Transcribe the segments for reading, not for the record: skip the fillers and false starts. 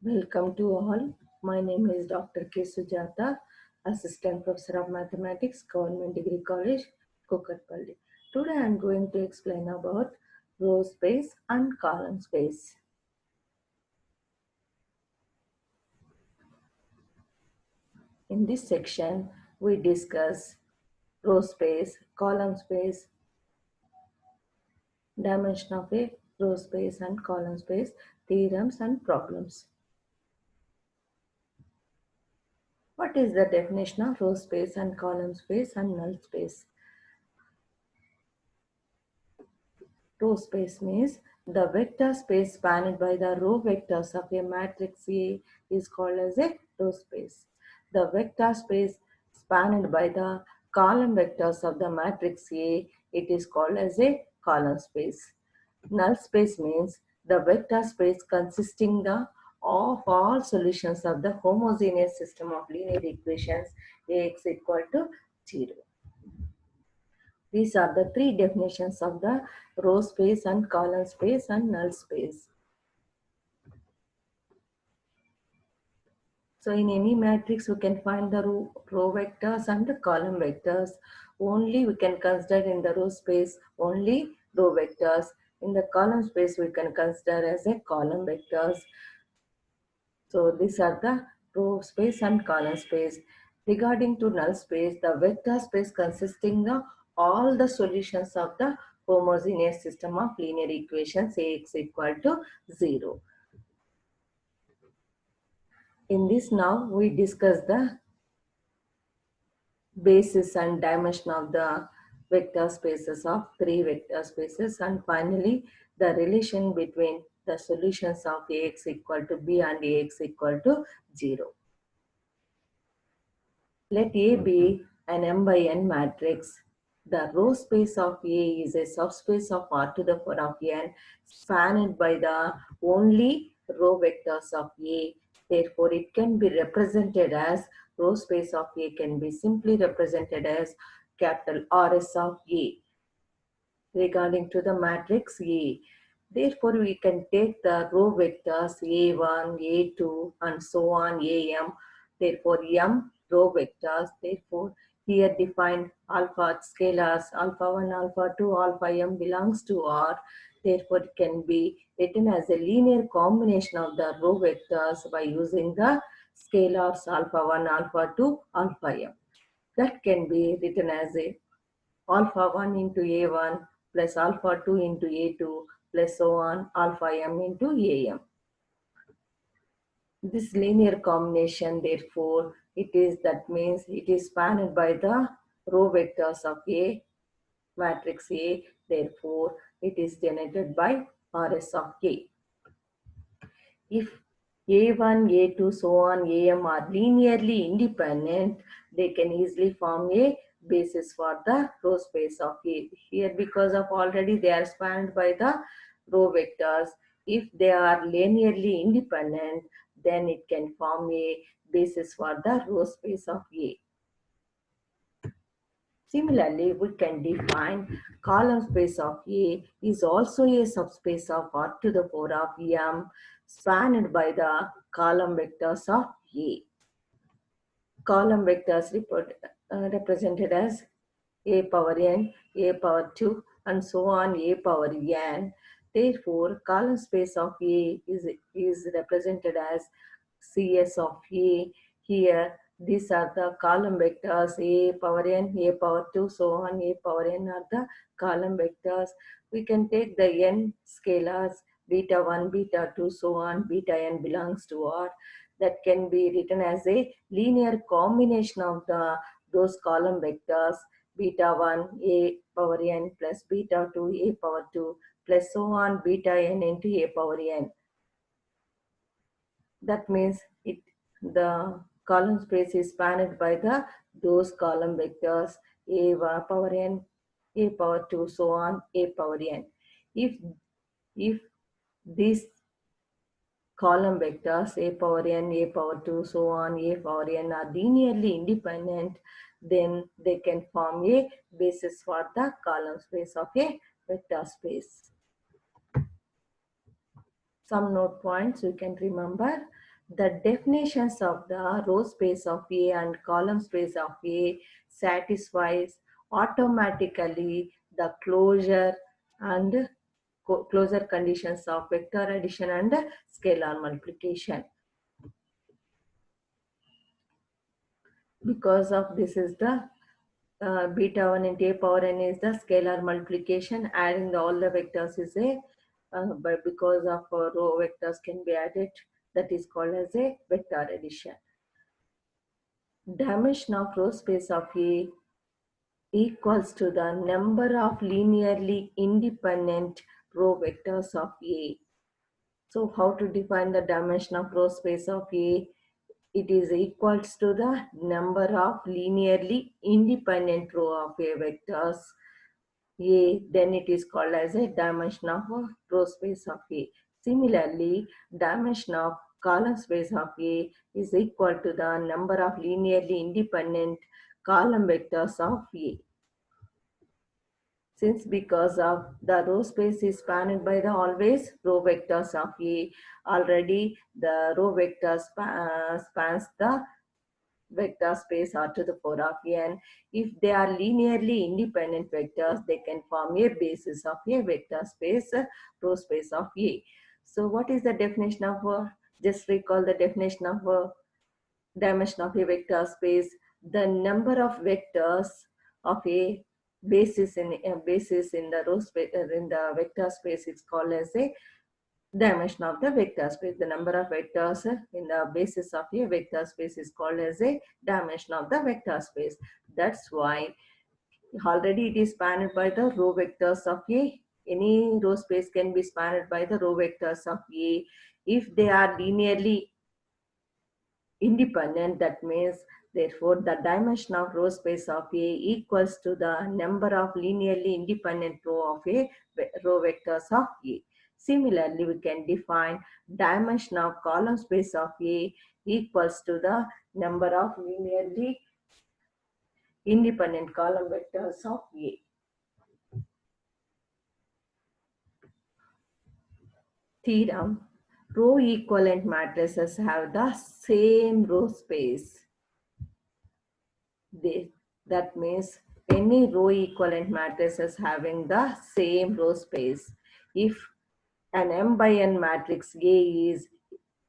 Welcome to all. My name is Dr. K. Sujata, Assistant Professor of Mathematics, Government Degree College, Kukatpalli. Today I am going to explain about row space and column space. In this section, we discuss row space, column space, dimension of a row space and column space, theorems and problems. What is the definition of row space and column space and null space? Row space means the vector space spanned by the row vectors of a matrix A is called as a row space. The vector space spanned by the column vectors of the matrix A, it is called as a column space. Null space means the vector space consisting of all solutions of the homogeneous system of linear equations Ax equal to 0. These are the three definitions of the row space and column space and null space. So in any matrix, we can find the row vectors and the column vectors. Only we can consider in the row space only row vectors. In the column space, we can consider as a column vectors. So these are the row space and column space. Regarding to null space, the vector space consisting of all the solutions of the homogeneous system of linear equations Ax equal to 0. In this now we discuss the basis and dimension of the vector spaces of three vector spaces, and finally the relation between the solutions of Ax equal to b and Ax equal to 0. Let A be an m by n matrix. The row space of A is a subspace of R to the power of n spanned by the only row vectors of A. Therefore, it can be represented as row space of A can be simply represented as capital Rs of A regarding to the matrix A. Therefore, we can take the row vectors A1, A2 and so on Am. Therefore, M row vectors. Therefore, here defined alpha scalars alpha 1, alpha 2, alpha m belongs to R. Therefore, it can be written as a linear combination of the row vectors by using the scalars alpha 1, alpha 2, alpha m. That can be written as a alpha 1 into A1 plus alpha 2 into A2 plus so on alpha m into Am. This linear combination, therefore, that means it is spanned by the row vectors of A, matrix A, therefore, it is generated by Rs of K. If A1, A2, so on, Am are linearly independent, they can easily form a basis for the row space of A. Here, because of already they are spanned by the row vectors, if they are linearly independent, then it can form a basis for the row space of A. Similarly, we can define column space of A is also a subspace of R to the power of M spanned by the column vectors of A. Column vectors represented as A power n, A power 2 and so on A power n. Therefore, column space of A is represented as CS of A. Here, these are the column vectors A power n, A power 2, so on A power n are the column vectors. We can take the n scalars beta 1, beta 2, so on, beta n belongs to R. That can be written as a linear combination of those column vectors beta 1 a power n plus beta 2 a power 2 plus so on beta n into a power n. That means the column space is spanned by those column vectors a power n, a power 2, so on a power n. If these column vectors a power n, a power 2, so on a power n are linearly independent, then they can form a basis for the column space of a vector space. Some note points you can remember. The definitions of the row space of A and column space of A satisfies automatically the closure and closure conditions of vector addition and scalar multiplication. Because of this is the beta 1 into a power n is the scalar multiplication. Adding all the vectors is a but because of row vectors can be added, that is called as a vector addition. Dimension of row space of A equals to the number of linearly independent row vectors of A. So how to define the dimension of row space of A? It is equals to the number of linearly independent row of A vectors A, then it is called as a dimension of a row space of A. Similarly, dimension of column space of A is equal to the number of linearly independent column vectors of A. Since because of the row space is spanned by the always row vectors of A, already the row vector spans the vector space R to the power of n. If they are linearly independent vectors, they can form a basis of a vector space, row space of A. So what is the definition of just recall the definition of dimension of a vector space. The number of vectors of a basis in the row space in the vector space is called as a dimension of the vector space. The number of vectors in the basis of a vector space is called as a dimension of the vector space. That's why already it is spanned by the row vectors of A. Any row space can be spanned by the row vectors of A if they are linearly independent. That means therefore the dimension of row space of A equals to the number of linearly independent row of A row vectors of A. Similarly, we can define dimension of column space of A equals to the number of linearly independent column vectors of A. Theorem: row equivalent matrices have the same row space. That means any row equivalent matrices having the same row space. If an m by n matrix A is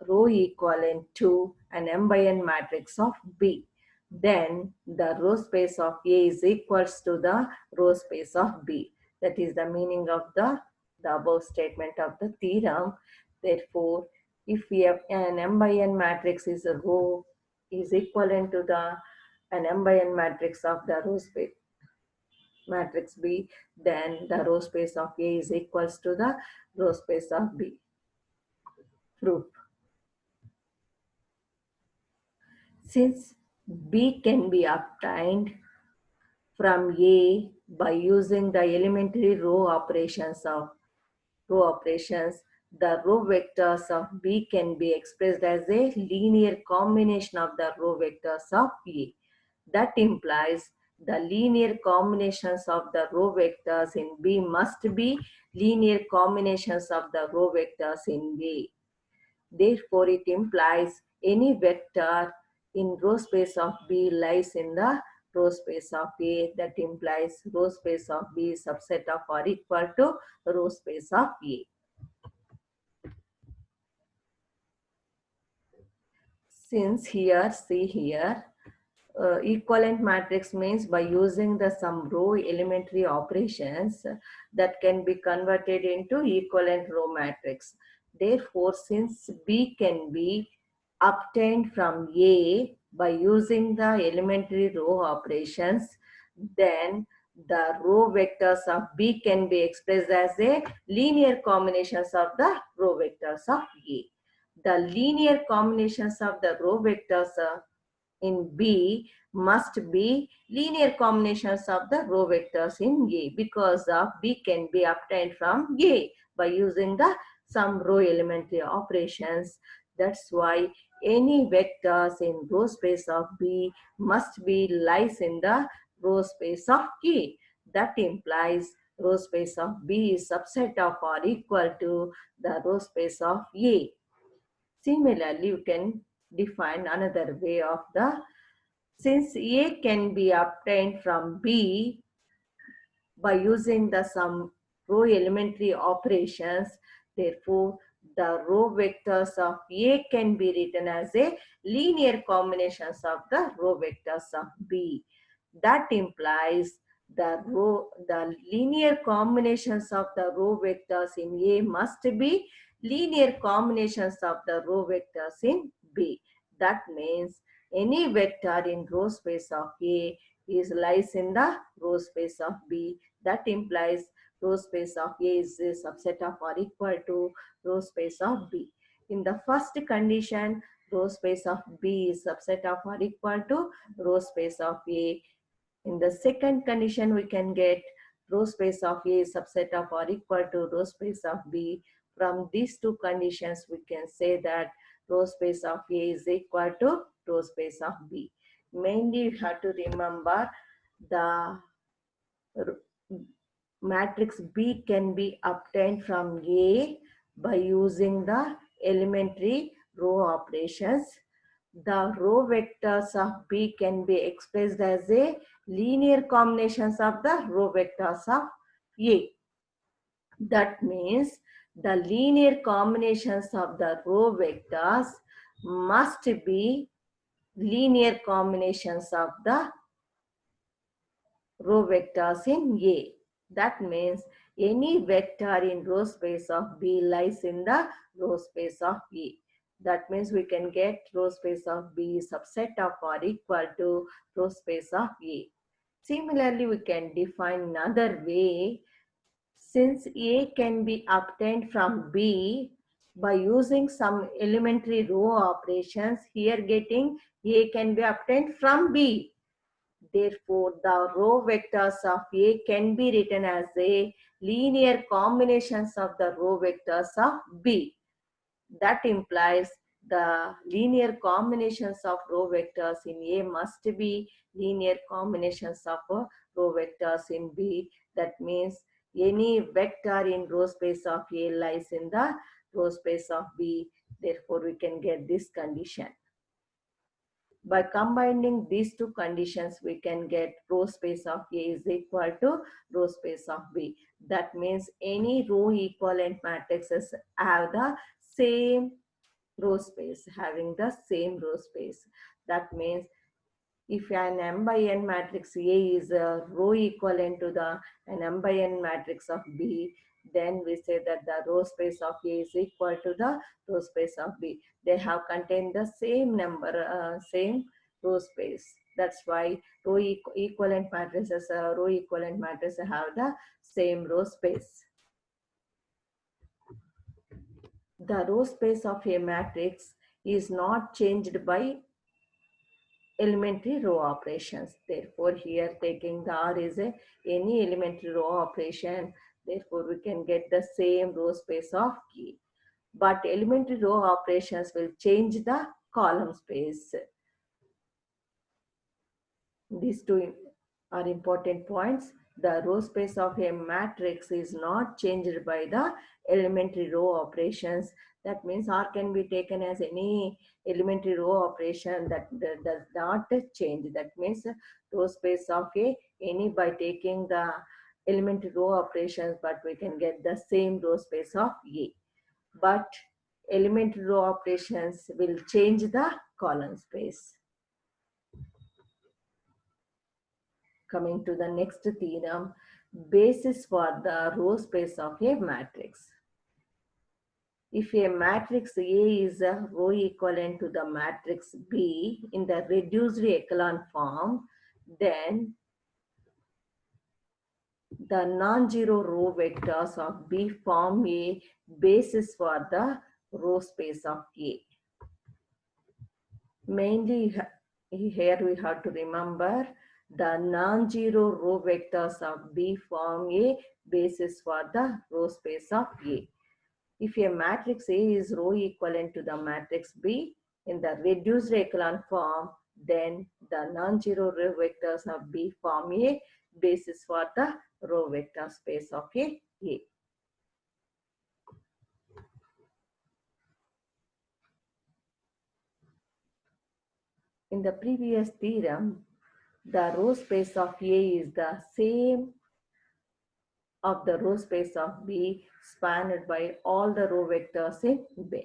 row equivalent to an m by n matrix of B, then the row space of A is equals to the row space of B. That is the meaning of the above statement of the theorem. Therefore, if we have an m by n matrix is a row is equivalent to the an m by n matrix of the row space matrix B, then the row space of A is equals to the row space of B. Proof: since B can be obtained from A by using the elementary row operations, the row vectors of B can be expressed as a linear combination of the row vectors of A. That implies the linear combinations of the row vectors in B must be linear combinations of the row vectors in A. Therefore, it implies any vector in row space of B lies in the row space of A. That implies row space of B is subset of or equal to row space of A. Since here, see here, equivalent matrix means by using the some row elementary operations that can be converted into equivalent row matrix. Therefore, since B can be obtained from A by using the elementary row operations, then the row vectors of B can be expressed as a linear combinations of the row vectors of A. The linear combinations of the row vectors in B must be linear combinations of the row vectors in A, because of B can be obtained from A by using the some row elementary operations. That's why any vectors in row space of B must be lies in the row space of A. That implies row space of B is subset of or equal to the row space of A. Similarly, you can define another way of the, since A can be obtained from B by using the some row elementary operations, therefore the row vectors of A can be written as a linear combinations of the row vectors of B. That implies the linear combinations of the row vectors in A must be linear combinations of the row vectors in B. That means any vector in row space of A is lies in the row space of B. That implies row space of A is a subset of or equal to row space of B. In the first condition, row space of B is subset of or equal to row space of A. In the second condition, we can get row space of A is subset of or equal to row space of B. From these two conditions, we can say that row space of A is equal to row space of B. Mainly, you have to remember the matrix B can be obtained from A by using the elementary row operations. The row vectors of B can be expressed as a linear combinations of the row vectors of A. That means the linear combinations of the row vectors must be linear combinations of the row vectors in A. That means any vector in row space of B lies in the row space of A. That means we can get row space of B subset of or equal to row space of A. Similarly, we can define another way. Since A can be obtained from B by using some elementary row operations, here getting A can be obtained from B. Therefore, the row vectors of A can be written as a linear combinations of the row vectors of B. That implies the linear combinations of row vectors in A must be linear combinations of row vectors in B. That means any vector in row space of A lies in the row space of B. Therefore, we can get this condition. By combining these two conditions, we can get row space of A is equal to row space of B. That means any row equivalent matrices have the same row space, having the same row space. That means if an m by n matrix A is a row equivalent to the an m by n matrix of B, then we say that the row space of A is equal to the row space of B. They have contained the same number, same row space. That's why equivalent matrices, row equivalent matrices have the same row space. The row space of a matrix is not changed by elementary row operations. Therefore, here taking the R is any elementary row operation. Therefore, we can get the same row space of key. But elementary row operations will change the column space. These two are important points. The row space of a matrix is not changed by the elementary row operations. That means R can be taken as any elementary row operation that does not change. That means row space of A any by taking the elementary row operations, but we can get the same row space of A. But elementary row operations will change the column space. Coming to the next theorem, basis for the row space of a matrix. If a matrix A is a row equivalent to the matrix B in the reduced echelon form, then the non-zero row vectors of B form a basis for the row space of A. Mainly here we have to remember the non-zero row vectors of B form a basis for the row space of A. If a matrix A is row equivalent to the matrix B in the reduced echelon form, then the non-zero row vectors of B form a basis for the row vector space of A. In the previous theorem, the row space of A is the same of the row space of B spanned by all the row vectors in B.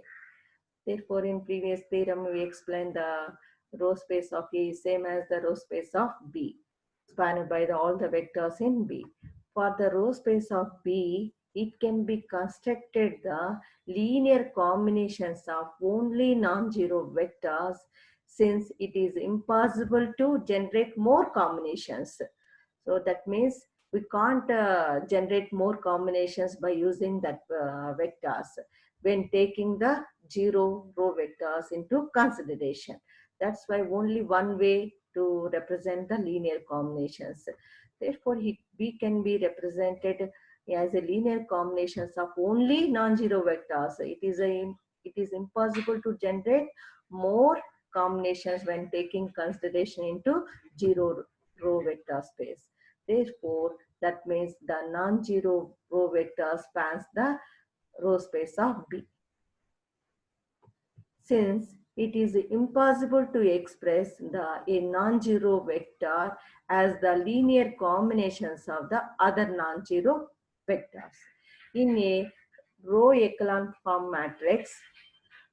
Therefore, in previous theorem, we explained the row space of A is same as the row space of B, spanned by all the vectors in B. For the row space of B, it can be constructed the linear combinations of only non-zero vectors, since it is impossible to generate more combinations. So that means we can't generate more combinations by using that vectors when taking the zero row vectors into consideration. That's why only one way to represent the linear combinations. Therefore, B can be represented as a linear combinations of only non-zero vectors. It is impossible to generate more combinations when taking consideration into zero row vector space. Therefore, that means the non-zero row vector spans the row space of B. Since it is impossible to express a non-zero vector as the linear combinations of the other non-zero vectors. In a row echelon form matrix,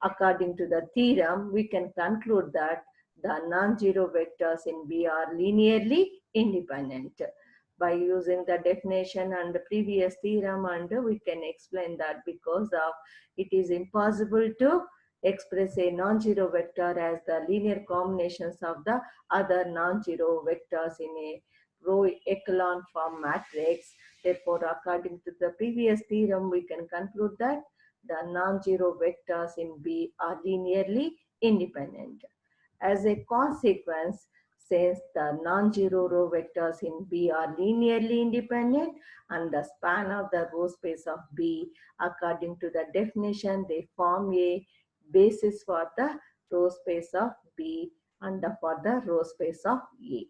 according to the theorem, we can conclude that the non-zero vectors in B are linearly independent. By using the definition and the previous theorem, and we can explain that because of it is impossible to express a non-zero vector as the linear combinations of the other non-zero vectors in a row echelon form matrix. Therefore, according to the previous theorem, we can conclude that the non-zero vectors in B are linearly independent. As a consequence, since the non-zero row vectors in B are linearly independent and the span of the row space of B, according to the definition, they form a basis for the row space of B and for the row space of A.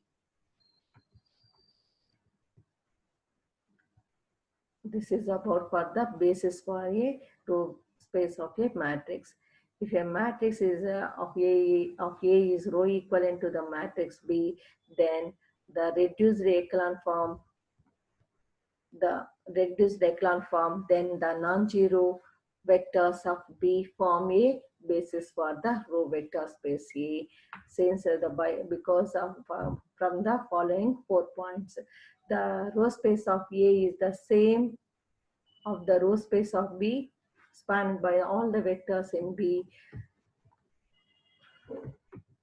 This is about for the basis for a row space of a matrix. If a matrix is of A is row equivalent to the matrix B, then the reduced echelon form, then the non-zero vectors of B form a basis for the row vector space A, since because of from the following 4 points. The row space of A is the same of the row space of B spanned by all the vectors in B.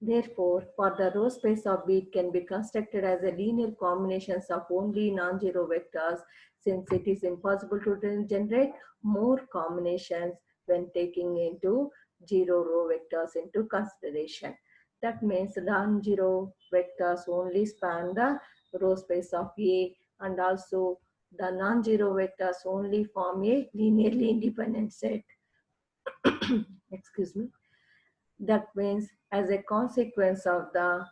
Therefore, for the row space of B, it can be constructed as a linear combinations of only non-zero vectors, since it is impossible to generate more combinations when taking into zero row vectors into consideration. That means non-zero vectors only span the row space of A, and also the non-zero vectors only form a linearly independent set. Excuse me. That means as a consequence of the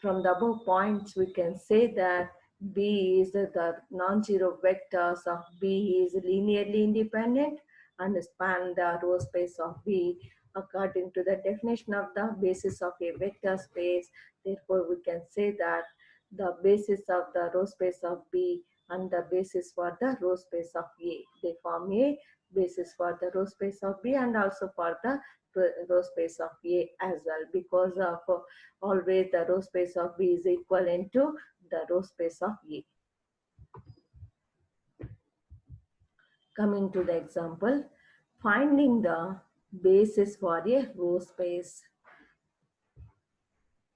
from the above points, we can say that B is the non-zero vectors of B is linearly independent and span the row space of B according to the definition of the basis of a vector space. Therefore, we can say that the basis of the row space of B and the basis for the row space of A, they form a basis for the row space of B and also for the row space of A as well, because of always the row space of B is equivalent to the row space of A. Coming to the example, finding the basis for a row space.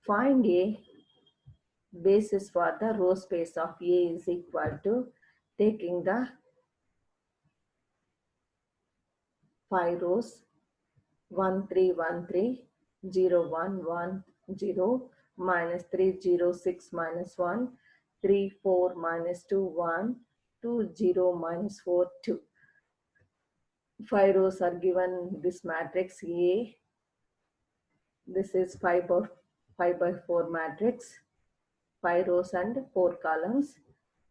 Find a basis for the row space of A is equal to taking the 5 rows 1 3 1 3 0 1 1 0 minus 3 0 6 minus 1 3 4 minus 2 1 2 0 minus 4 2. 5 rows are given this matrix A. This is 5 by 4 matrix, 5 rows and 4 columns.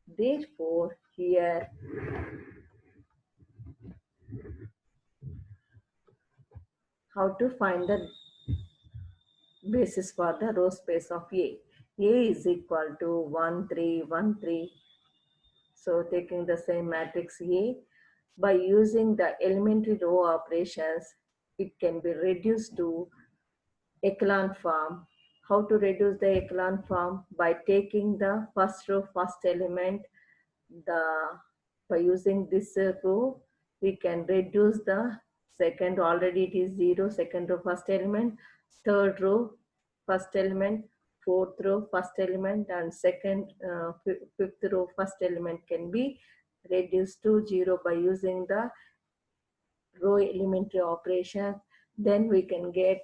Therefore, here how to find the basis for the row space of A. A is equal to 1, 3, 1, 3. So taking the same matrix A, by using the elementary row operations, it can be reduced to echelon form. How to reduce the echelon form? By taking the first row, first element, the by using this row, we can reduce the second, already it is 0, second row, first element, third row, first element, fourth row, first element, and fifth row, first element can be reduced to 0 by using the row elementary operations. Then we can get,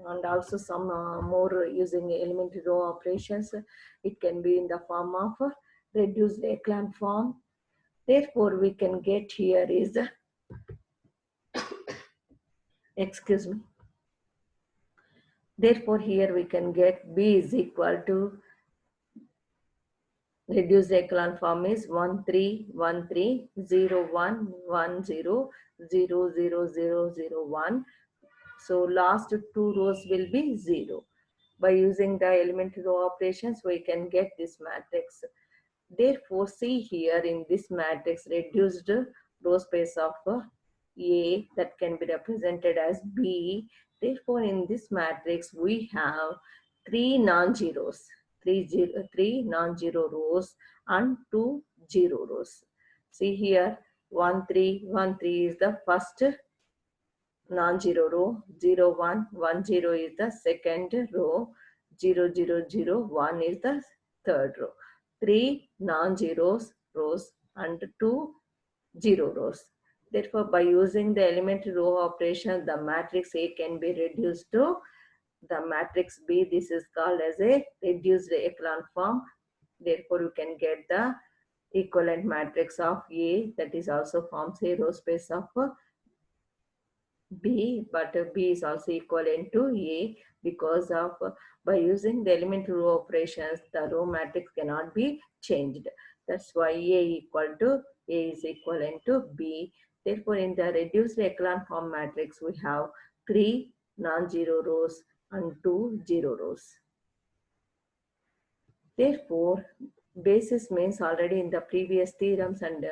and also some more using elementary row operations. It can be in the form of reduced echelon form. Therefore, we can get here is, excuse me. Therefore, here we can get B is equal to reduced echelon form is 1 3 1 3 0 1 1 0 0 0 0 0 1. So last two rows will be 0. By using the elementary row operations, we can get this matrix. Therefore, see here in this matrix reduced row space of A that can be represented as B. Therefore, in this matrix, we have three non-zeros, three non-zero rows and two zero rows. See here, 1 3 1 3 is the first non-zero row, 0 1 1 0 is the second row, 0 0 0 1 is the third row. Three non-zeros rows and two zero rows. Therefore, by using the elementary row operation, the matrix A can be reduced to the matrix B. This is called as a reduced echelon form. Therefore, you can get the equivalent matrix of A, that is also forms a row space of B, but B is also equivalent to A because of by using the elementary row operations, the row matrix cannot be changed. That's why A is equivalent to B. Therefore, in the reduced echelon form matrix, we have three non-zero rows and two zero rows. Therefore, basis means already in the previous theorems, and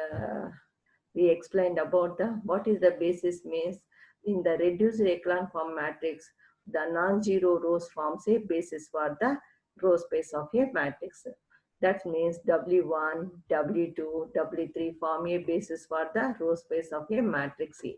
we explained about the what is the basis means. In the reduced echelon form matrix, the non-zero rows forms a basis for the row space of a matrix. That means W1, W2, W3 form a basis for the row space of a matrix A.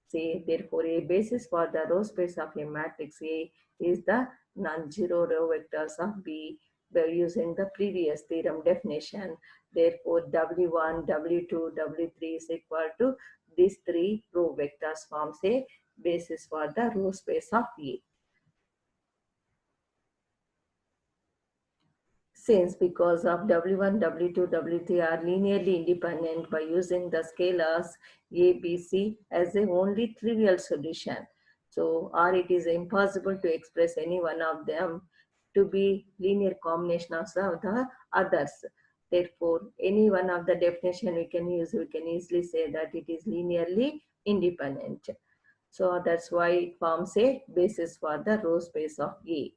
See, therefore, a basis for the row space of a matrix A is the non-zero row vectors of B by using the previous theorem definition. Therefore, W1, W2, W3 is equal to these three row vectors forms a basis for the row space of A. Since because of W1, W2, W3 are linearly independent, by using the scalars A, B, C as a only trivial solution. So, or it is impossible to express any one of them to be linear combination of the others. Therefore, any one of the definition we can use, we can easily say that it is linearly independent. So that's why it forms a basis for the row space of A.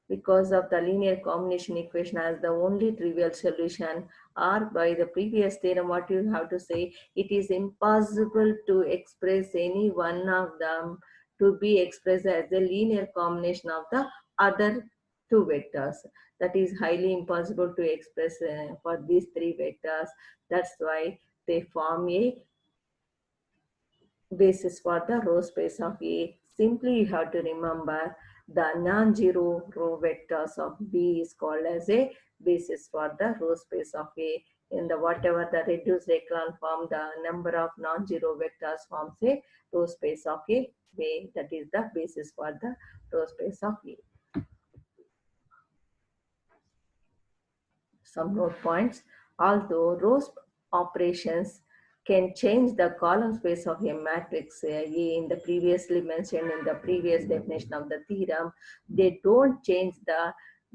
Because of the linear combination equation as the only trivial solution, or by the previous theorem, what you have to say, it is impossible to express any one of them to be expressed as a linear combination of the other two vectors. That is highly impossible to express for these three vectors. That's why they form a basis for the row space of A. Simply you have to remember the non-zero row vectors of B is called as a basis for the row space of A. In the whatever the reduced echelon form, the number of non-zero vectors forms a row space of A. That is the basis for the row space of A. Some note points. Although row operations can change the column space of a matrix A in the previously mentioned in the previous definition of the theorem, they don't change the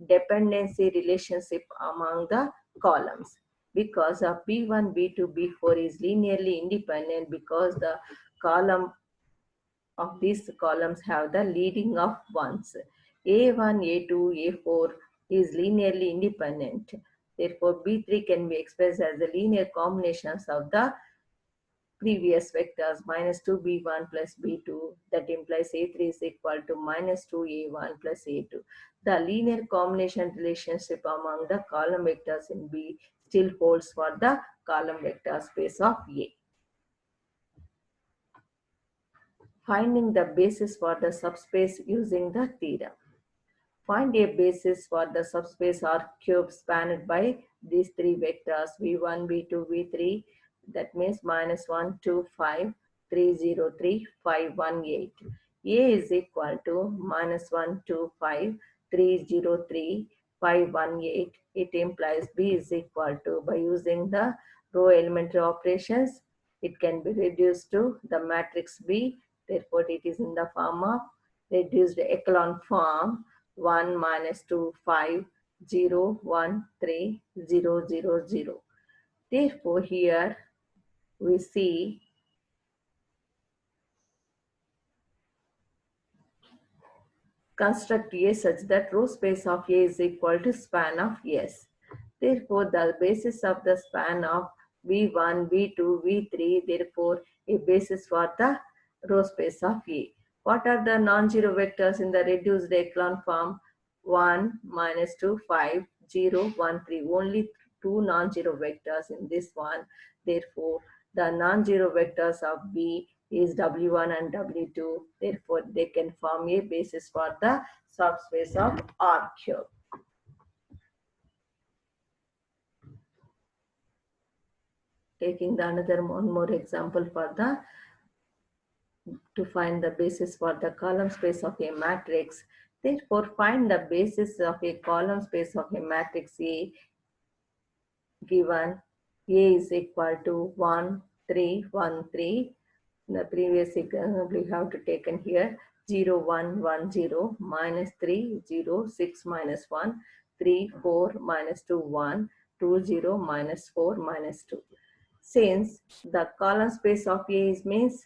dependency relationship among the columns, because of B1, B2, B4 is linearly independent, because the column of these columns have the leading of ones. A1, A2, A4 is linearly independent. Therefore, B3 can be expressed as the linear combinations of the previous vectors minus 2b1 plus b2. That implies a3 is equal to minus 2a1 plus a2. The linear combination relationship among the column vectors in B still holds for the column vector space of A. Finding the basis for the subspace using the theorem. Find a basis for the subspace R cube spanned by these three vectors v1, v2, v3. That means minus 1, 2, 5, 3, 0, 3, 5, 1, 8. A is equal to minus 1, 2, 5, 3, 0, 3, 5, 1, 8. It implies B is equal to, by using the row elementary operations, it can be reduced to the matrix B. Therefore, it is in the form of reduced echelon form 1 minus 2 5 0 1 3 0 0 0. Therefore, here we see construct A such that row space of A is equal to span of S. Therefore, the basis of the span of V1, V2, V3, therefore, a basis for the row space of A. What are the non-zero vectors in the reduced echelon form? 1, minus 2, 5, 0, 1, 3. Only two non-zero vectors in this one. Therefore, the non-zero vectors of B is W1 and W2. Therefore, they can form a basis for the subspace of R cube. Taking the another one more example for the to find the basis for the column space of a matrix. Therefore, find the basis of a column space of a matrix A given A is equal to 1, 3, 1, 3. The previous example we have to taken here 0, 1, 1, 0, minus 3, 0, 6, minus 1, 3, 4, minus 2, 1, 2, 0, minus 4, minus 2. Since the column space of A is means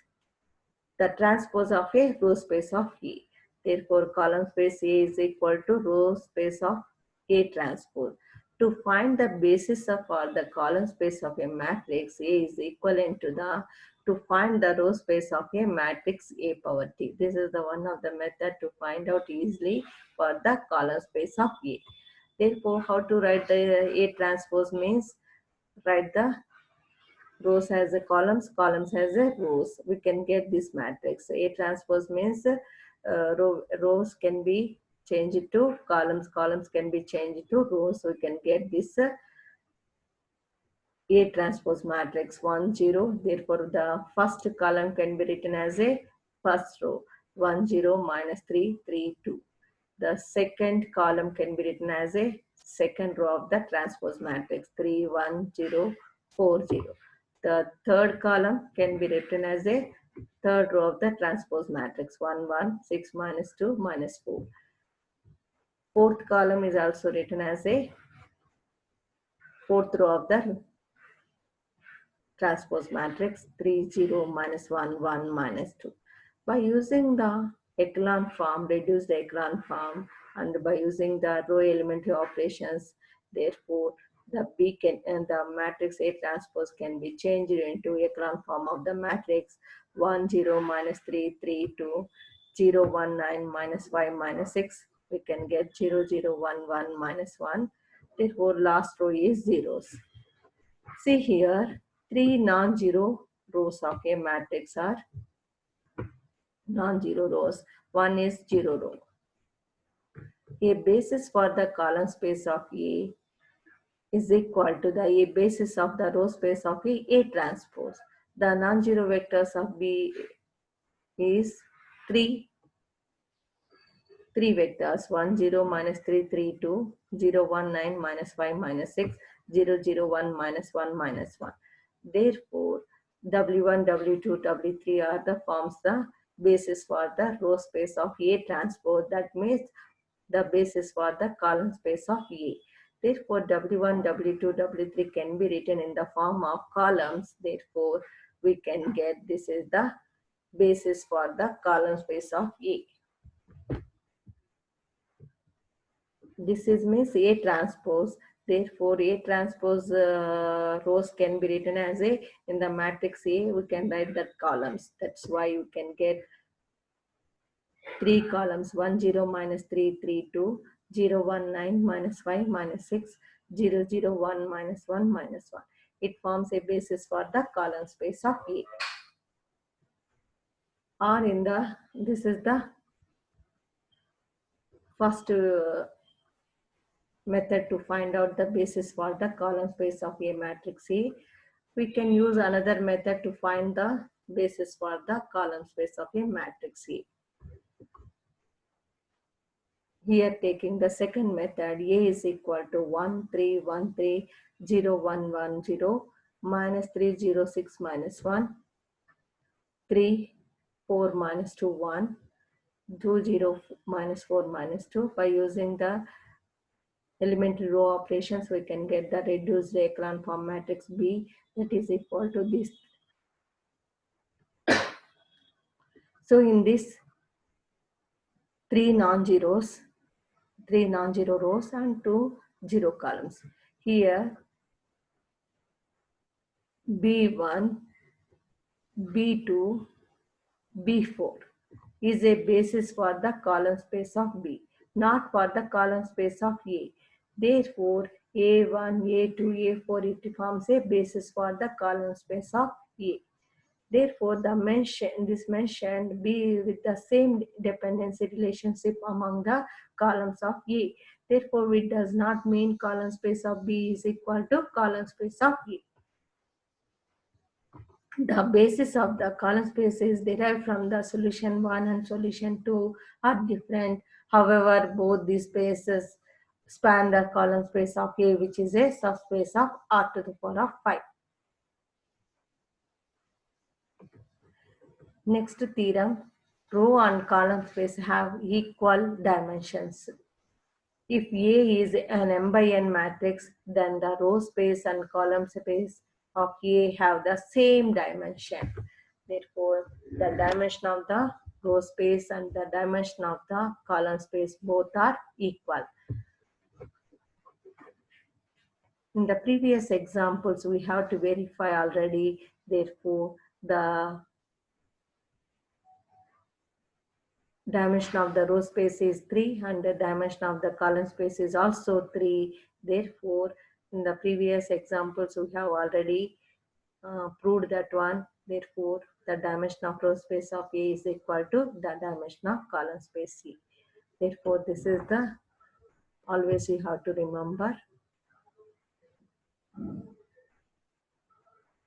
the transpose of a row space of A. Therefore, column space A is equal to row space of A transpose. To find the basis of or the column space of a matrix, A is equivalent to the to find the row space of a matrix A power T. This is the one of the method to find out easily for the column space of A. Therefore, how to write the A transpose means write the rows has a columns has a rows. We can get this matrix. A transpose means rows can be changed to columns can be changed to rows. So we can get this A transpose matrix 1, 0. Therefore, the first column can be written as a first row 1, 0, minus 3, 3, 2. The second column can be written as a second row of the transpose matrix 3, 1, 0, 4, 0. The third column can be written as a third row of the transpose matrix 1, 1, 6, minus 2, minus 4. Fourth column is also written as a fourth row of the transpose matrix 3, 0, minus 1, 1, minus 2. By using the echelon form, reduced echelon form, and by using the row elementary operations, therefore, the B can and the matrix A transpose can be changed into echelon form of the matrix 1, 0, minus 3, 3, 2, 0, 1, 9, minus 5, minus 6. We can get 0, 0, 1, 1, minus 1. Therefore, last row is zeros. See here, three non-zero rows of a matrix are non-zero rows. One is zero row. A basis for the column space of A is equal to the A basis of the row space of A transpose. The non-zero vectors of B is three vectors 1 0 minus 3 3 2 0 1 9 minus 5 minus 6 0 0 1 minus 1 minus 1. Therefore, W1, W2, W3 are the forms the basis for the row space of A transpose. That means the basis for the column space of A. Therefore, W1, W2, W3 can be written in the form of columns. Therefore, we can get this is the basis for the column space of A. This is means A transpose. Therefore, A transpose rows can be written as A. In the matrix A, we can write that columns. That's why you can get three columns: 1 0 minus 3 3 2, 0 1 9 minus 5 minus 6, 0 0 1 minus 1 minus 1. It forms a basis for the column space of A. Or in the, this is the first method to find out the basis for the column space of a matrix A. We can use another method to find the basis for the column space of a matrix A. Here, taking the second method, A is equal to 1 3 1 3 0 1 1 0 minus 3 0 6 minus 1 3 4 minus 2 1 2 0 minus 4 minus 2. By using the elementary row operations, we can get the reduced echelon form matrix B, that is equal to this. So in this three non-zero rows and two zero columns. Here B1, B2, B4 is a basis for the column space of B, not for the column space of A. Therefore, A1, A2, A4, it forms a basis for the column space of A. Therefore, this mentioned B with the same dependency relationship among the columns of A. Therefore, it does not mean column space of B is equal to column space of A. The basis of the column space is derived from the solution 1 and solution 2 are different. However, both these spaces span the column space of A, which is a subspace of R to the power of 5. Next theorem, row and column space have equal dimensions. If A is an m by n matrix, then the row space and column space of A have the same dimension. Therefore, the dimension of the row space and the dimension of the column space both are equal. In the previous examples, we have to verify already. Therefore, the dimension of the row space is 3 and the dimension of the column space is also 3. Therefore, in the previous examples, we have already proved that one. Therefore, the dimension of row space of A is equal to the dimension of column space C. Therefore, this is the always you have to remember.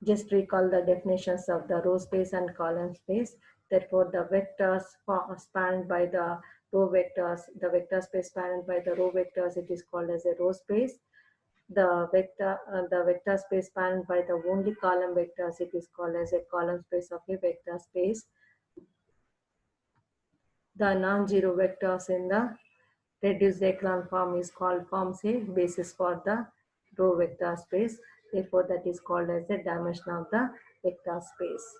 Just recall the definitions of the row space and column space. Therefore, the vectors spanned by the row vectors, the vector space spanned by the row vectors, it is called as a row space. The vector space spanned by the only column vectors, it is called as a column space of a vector space. The non-zero vectors in the reduced echelon form is called forms a basis for the row vector space. Therefore, that is called as the dimension of the vector space.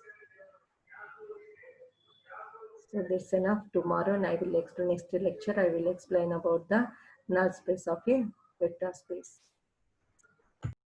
So that's enough. Tomorrow, and I will explain next lecture. I will explain about the null space of a vector space.